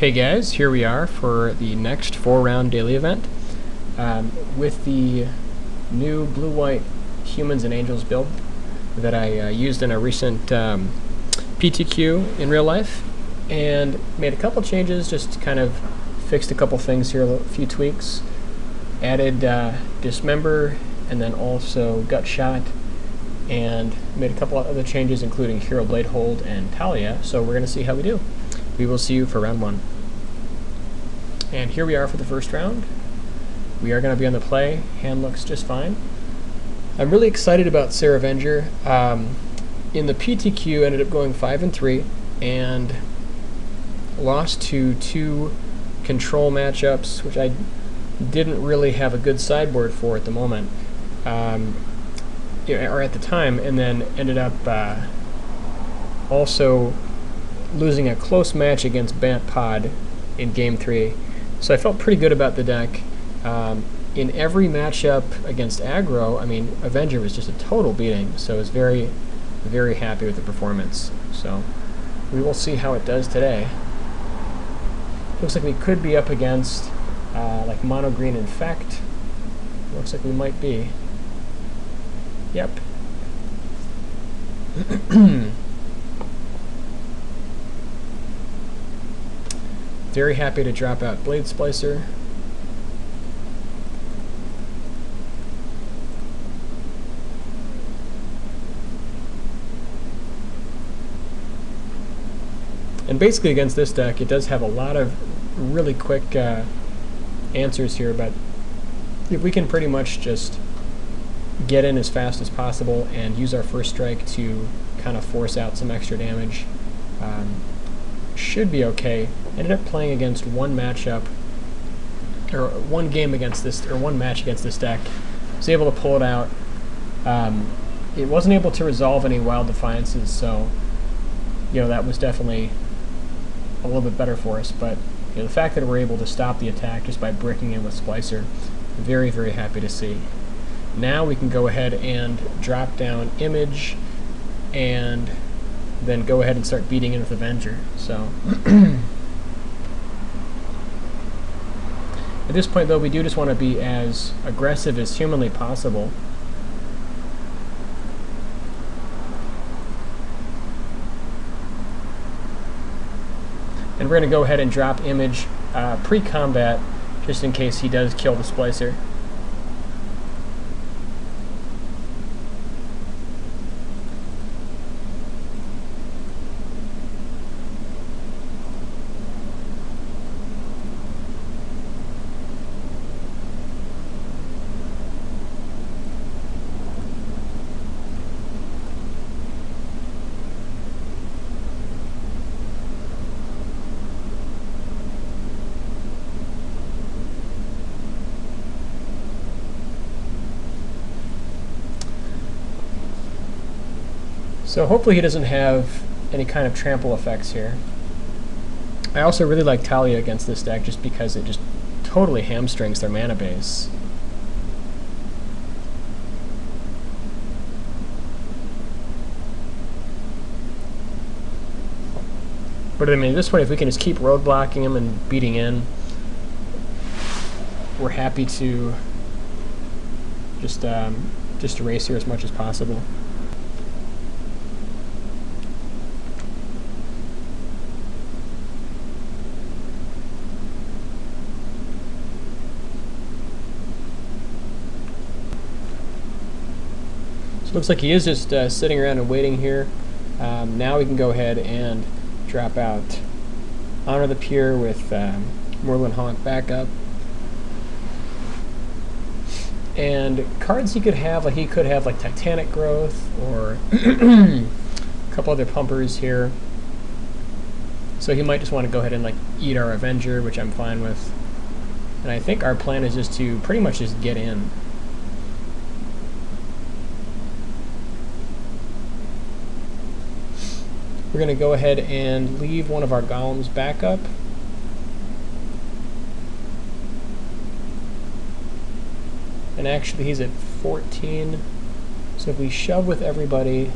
Hey guys, here we are for the next 4-round daily event with the new blue-white Humans and Angels build that I used in a recent PTQ in real life, and made a couple changes, just kind of fixed a couple things here, a few tweaks, added Dismember and then also Gut Shot, and made a couple of other changes including Hero Blade Hold and Talia. So we're going to see how we do. We will see you for round 1. And here we are for the first round. We are going to be on the play. Hand looks just fine. I'm really excited about Saravenger. In the PTQ, ended up going 5-3 and lost to 2 control matchups, which I didn't really have a good sideboard for at the moment, or at the time, and then ended up also losing a close match against Bant Pod in Game 3. So I felt pretty good about the deck. In every matchup against aggro, I mean, Avenger was just a total beating, so I was very, very happy with the performance. So we will see how it does today. Looks like we could be up against like Mono Green Infect. Looks like we might be. Yep. Very happy to drop out Blade Splicer. And basically against this deck, it does have a lot of really quick answers here, but if we can pretty much just get in as fast as possible and use our first strike to kind of force out some extra damage, should be okay. Ended up playing against one matchup, or one game against this, or one match against this deck. Was able to pull it out. It wasn't able to resolve any Wild Defiances, so that was definitely a little bit better for us. But the fact that we're able to stop the attack just by breaking in with Splicer, very, very happy to see. Now we can go ahead and drop down Image, and then go ahead and start beating in with Avenger. So at this point, though, we do just want to be as aggressive as humanly possible. And we're going to go ahead and drop Image pre-combat, just in case he does kill the Splicer. So hopefully he doesn't have any kind of trample effects here. I also really like Talia against this deck just because it just totally hamstrings their mana base. But I mean, this way, if we can just keep roadblocking him and beating in, we're happy to just erase here as much as possible. Looks like he is just sitting around and waiting here. Now we can go ahead and drop out Honor the Pure with Merlin Honk backup. And cards he could have, like Titanic Growth or a couple other pumpers here. So he might just want to go ahead and eat our Avenger, which I'm fine with. And I think our plan is just to pretty much just get in. We're going to go ahead and leave one of our Golems backup. And actually he's at 14. So if we shove with everybody,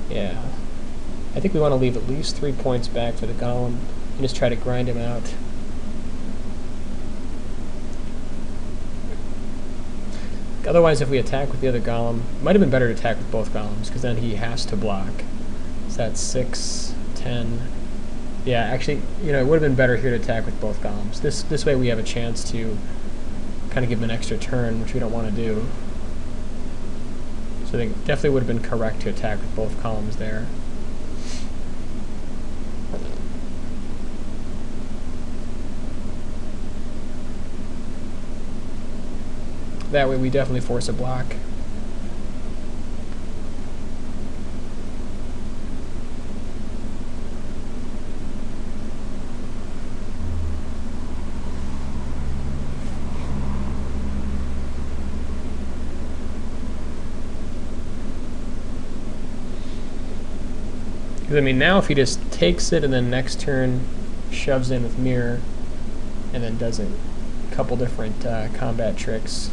yeah, I think we want to leave at least 3 points back for the golem and just try to grind him out. Otherwise, if we attack with the other golem, it might have been better to attack with both golems, because then he has to block. So that's 6, 10. Yeah, actually, you know, it would have been better here to attack with both golems. This way we have a chance to kind of give him an extra turn, which we don't want to do. So I think definitely would have been correct to attack with both columns there. That way we definitely force a block. Because I mean, now if he just takes it and then next turn shoves in with mirror and then does a couple different combat tricks.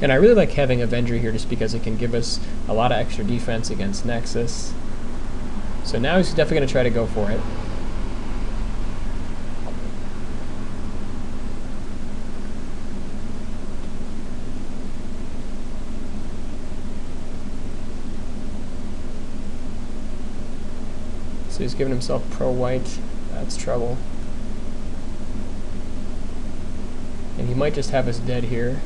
And I really like having Avenger here just because it can give us a lot of extra defense against Nexus. So now he's definitely going to try to go for it. So he's giving himself pro-white. That's trouble. And he might just have us dead here.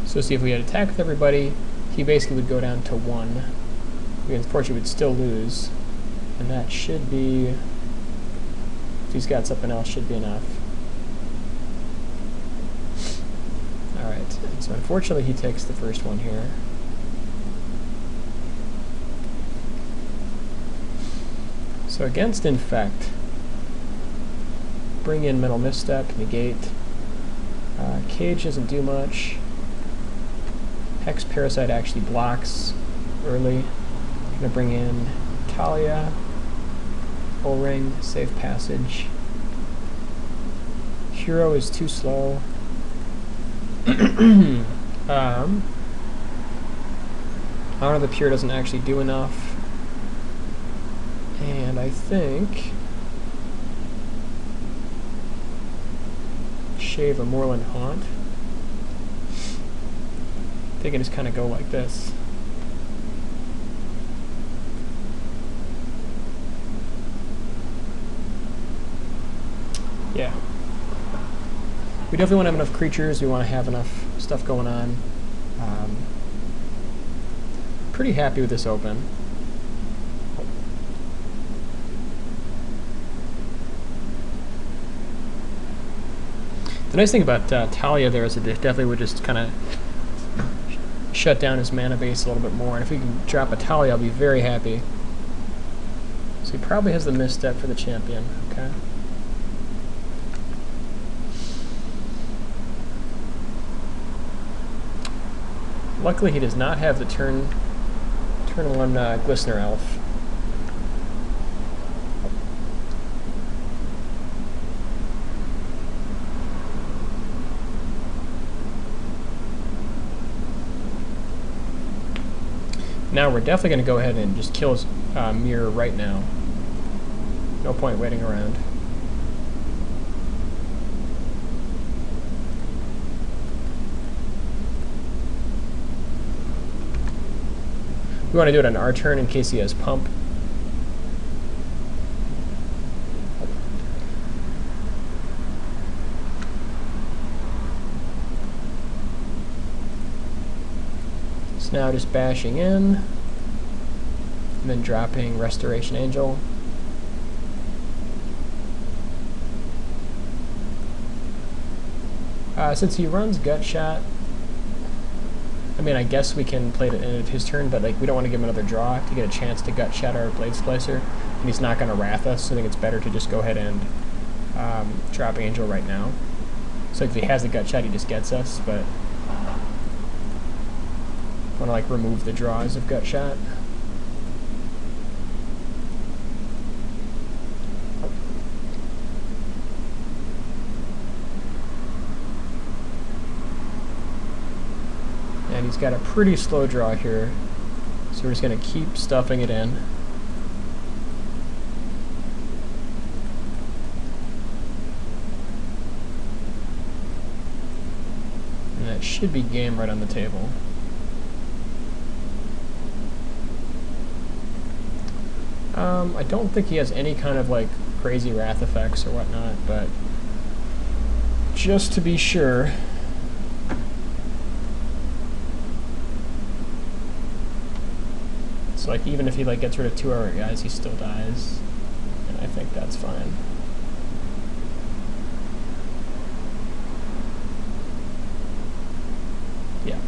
So see, if we had attack with everybody, he basically would go down to 1. We unfortunately would still lose. And that should be, if he's got something else, should be enough. Alright, so unfortunately he takes the first one here. So against Infect, bring in Mental Misstep, negate. Cage doesn't do much. Hex Parasite actually blocks early. I'm going to bring in Talia, O-Ring, Safe Passage. Hero is too slow. Honor the Pure doesn't actually do enough. And I think Shave a Moorland Haunt. They can just kind of go like this. Yeah. We definitely want to have enough creatures. We want to have enough stuff going on. Pretty happy with this open. The nice thing about Talia there is it definitely would just kind of shut down his mana base a little bit more, and if we can drop a Talia, I'll be very happy. So he probably has the misstep for the champion, okay. Luckily he does not have the turn 1 Glistener Elf. Now we're definitely going to go ahead and just kill his mirror right now. No point waiting around. We want to do it on our turn in case he has pump. So now just bashing in, and then dropping Restoration Angel. Since he runs Gut Shot, I mean, I guess we can play it at the end of his turn, but like we don't want to give him another draw to get a chance to Gut Shot our Blade Splicer, and he's not going to Wrath us, so I think it's better to just go ahead and drop Angel right now. So if he has a Gut Shot, he just gets us, but I want to like remove the draws of Gut Shot. And he's got a pretty slow draw here, so we're just going to keep stuffing it in. And that should be game right on the table. I don't think he has any kind of like crazy Wrath effects or whatnot, but just to be sure. So like even if he like gets rid of 2 of our guys, he still dies, and I think that's fine. Yeah.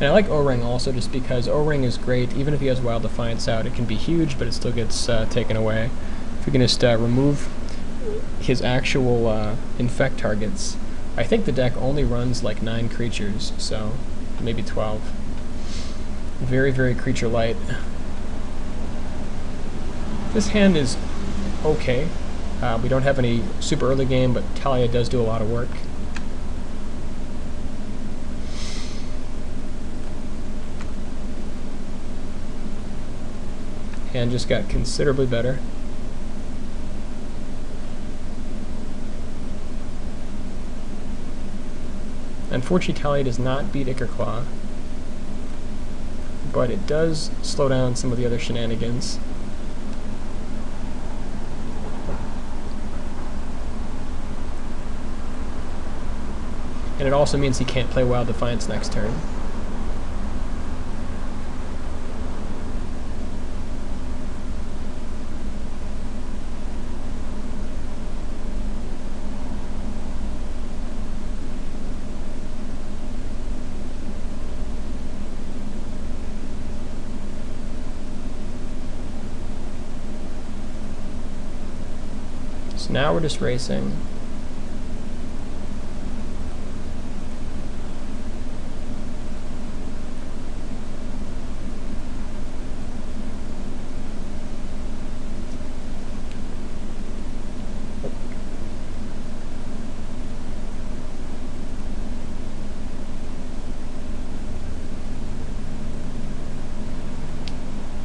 And I like O-Ring also just because O-Ring is great. Even if he has Wild Defiance out, it can be huge, but it still gets taken away. If we can just remove his actual infect targets. I think the deck only runs like 9 creatures, so maybe 12. Very, very creature light. This hand is okay. We don't have any super early game, but Talia does do a lot of work. And just got considerably better. Unfortunately, Talia does not beat Ichor-Claw, but it does slow down some of the other shenanigans. And it also means he can't play Wild Defiance next turn. So now we're just racing.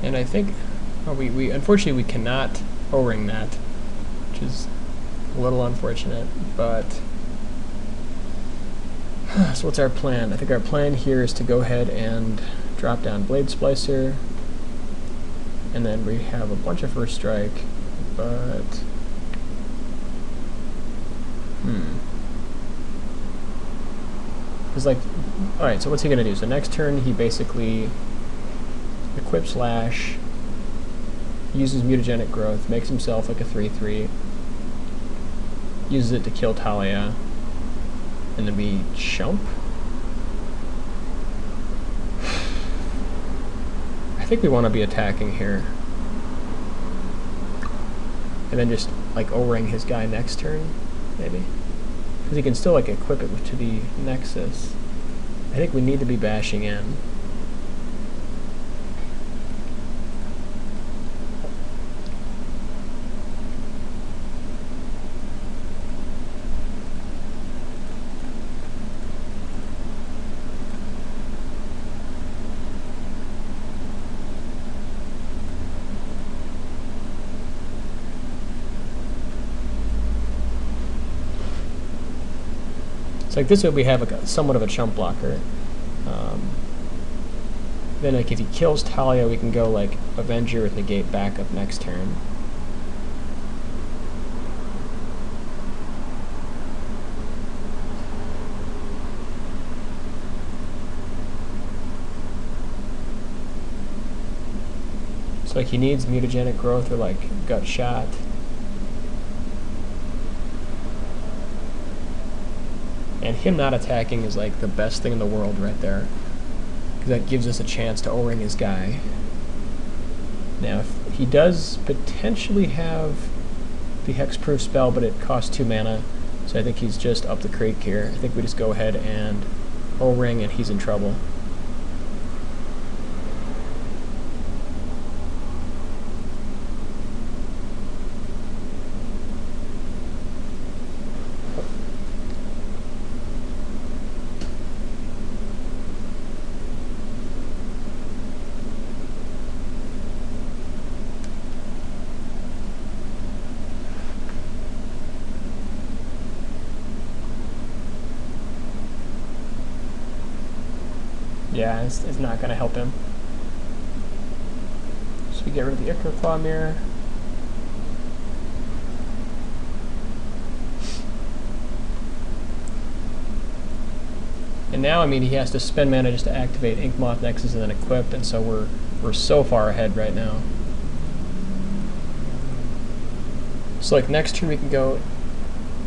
And I think we unfortunately we cannot O-ring that, which is a little unfortunate, but so what's our plan? I think our plan here is to go ahead and drop down Blade Splicer, and then we have a bunch of First Strike, but it's like, alright, so what's he gonna do? So next turn he basically equips Lash, uses Mutagenic Growth, makes himself like a 3/3, uses it to kill Talia, and then we chump? I think we want to be attacking here. And then just like O-ring his guy next turn, maybe? Because he can still like equip it to the Nexus. I think we need to be bashing in. So like this way we have like somewhat of a chump blocker. Then like if he kills Talia, we can go like Avenger with Negate backup next turn. like he needs mutagenic growth or like gut shot. And him not attacking is like the best thing in the world right there, because that gives us a chance to O-ring his guy. Now if he does potentially have the hexproof spell, but it costs 2 mana, so I think he's just up the creek here. I think we just go ahead and O-ring and he's in trouble. Yeah, it's not going to help him. So we get rid of the Ichor Claw Mirror. And now, I mean, he has to spend mana just to activate Inkmoth Nexus and then equip, and so we're so far ahead right now. So like next turn we can go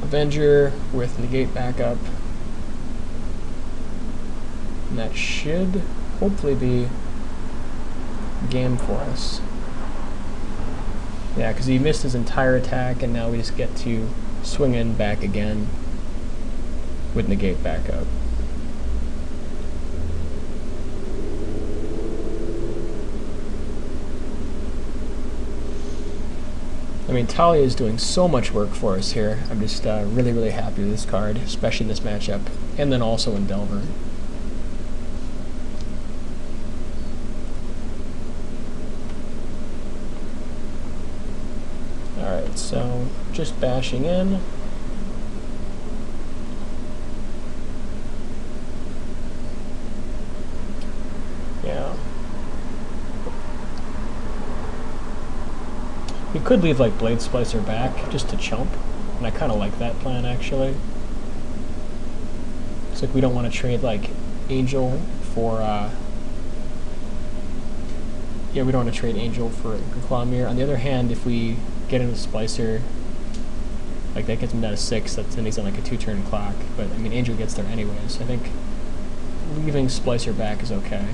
Avenger with Negate backup. And that should hopefully be game for us. Yeah, because he missed his entire attack, and now we just get to swing in back again with Negate backup. I mean, Talia is doing so much work for us here. I'm just really, really happy with this card, especially in this matchup, and then also in Delver. Alright, so just bashing in. Yeah. We could leave like Blade Splicer back just to chump, and I kind of like that plan actually. It's like we don't want to trade like Angel for yeah, we don't want to trade Angel for Claw Mirror. On the other hand, if we get into Splicer, like that gets him down to 6, then he's on like a 2-turn clock. But I mean, Angel gets there anyways, so I think leaving Splicer back is okay.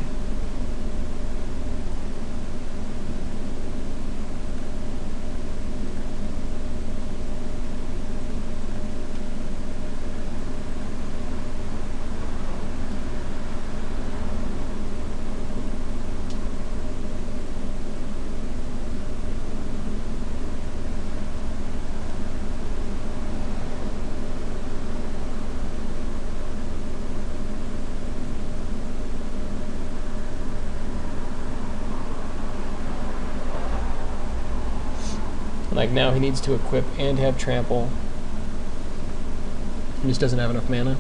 Like now he needs to equip and have trample. He just doesn't have enough mana.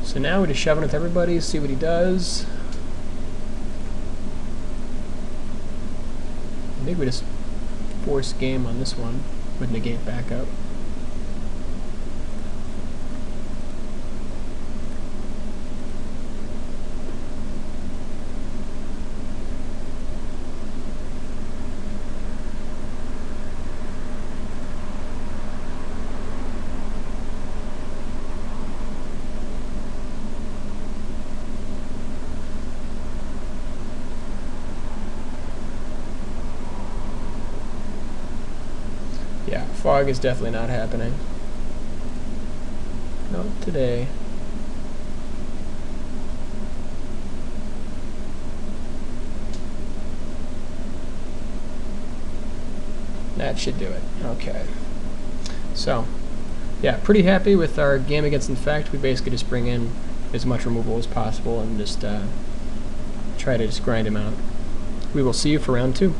So now we just shove it with everybody, see what he does. I think we just force game on this one with Negate backup. Yeah, fog is definitely not happening. Not today. That should do it. Okay. So, yeah, pretty happy with our game against Infect. We basically just bring in as much removal as possible and just try to just grind him out. We will see you for round 2.